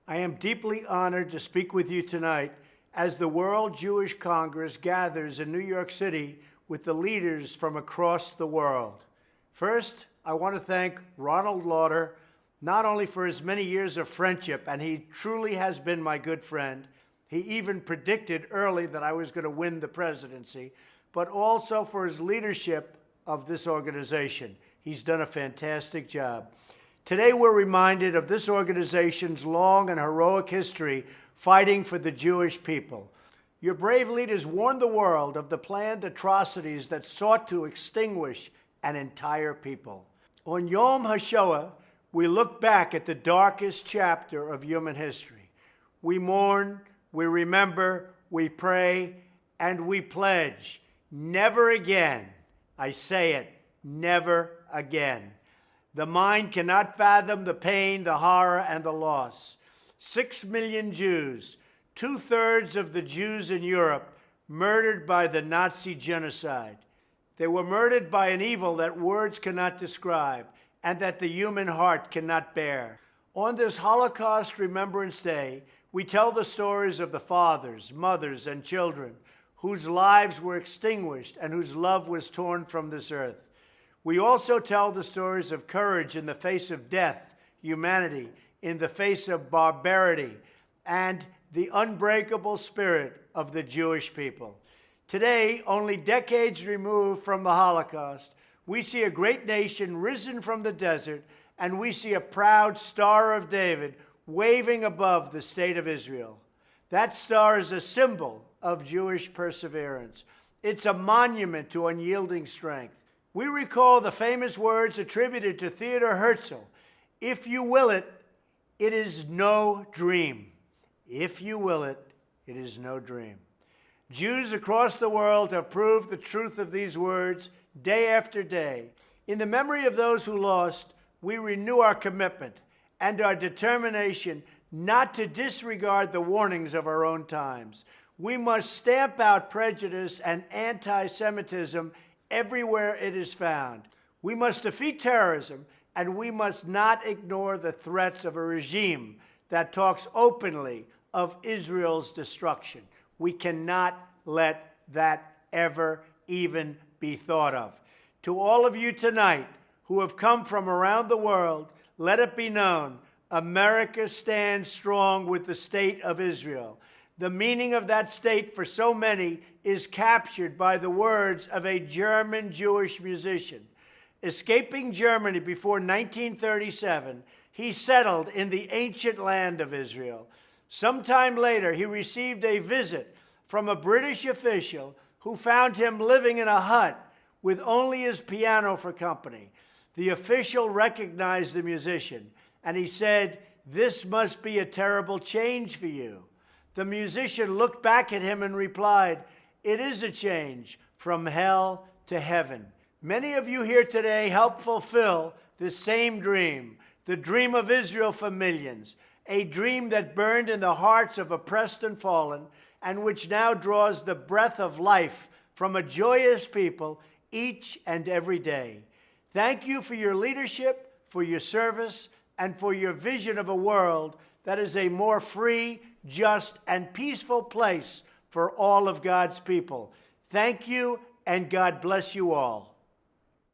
I am deeply honored to speak with you tonight as the World Jewish Congress gathers in New York City with the leaders from across the world. First, I want to thank Ronald Lauder, not only for his many years of friendship, and he truly has been my good friend. He even predicted early that I was going to win the presidency, but also for his leadership of this organization. He's done a fantastic job. Today, we're reminded of this organization's long and heroic history fighting for the Jewish people. Your brave leaders warned the world of the planned atrocities that sought to extinguish an entire people. On Yom HaShoah, we look back at the darkest chapter of human history. We mourn, we remember, we pray, and we pledge, never again, I say it, never again. The mind cannot fathom the pain, the horror, and the loss. 6 million Jews, 2/3 of the Jews in Europe, murdered by the Nazi genocide. They were murdered by an evil that words cannot describe and that the human heart cannot bear. On this Holocaust Remembrance Day, we tell the stories of the fathers, mothers, and children whose lives were extinguished and whose love was torn from this earth. We also tell the stories of courage in the face of death, humanity, in the face of barbarity, and the unbreakable spirit of the Jewish people. Today, only decades removed from the Holocaust, we see a great nation risen from the desert, and we see a proud Star of David waving above the state of Israel. That star is a symbol of Jewish perseverance. It's a monument to unyielding strength. We recall the famous words attributed to Theodor Herzl, "If you will it, it is no dream. If you will it, it is no dream." Jews across the world have proved the truth of these words day after day. In the memory of those who lost, we renew our commitment and our determination not to disregard the warnings of our own times. We must stamp out prejudice and anti-Semitism everywhere it is found. We must defeat terrorism, and we must not ignore the threats of a regime that talks openly of Israel's destruction. We cannot let that ever even be thought of. To all of you tonight who have come from around the world, let it be known, America stands strong with the state of Israel. The meaning of that state for so many is captured by the words of a German Jewish musician. Escaping Germany before 1937, he settled in the ancient land of Israel. Sometime later, he received a visit from a British official who found him living in a hut with only his piano for company. The official recognized the musician, and he said, "This must be a terrible change for you." The musician looked back at him and replied, "It is a change from hell to heaven." Many of you here today help fulfill the same dream, the dream of Israel for millions, a dream that burned in the hearts of oppressed and fallen, and which now draws the breath of life from a joyous people each and every day. Thank you for your leadership, for your service, and for your vision of a world that is a more free, just, and peaceful place for all of God's people. Thank you, and God bless you all.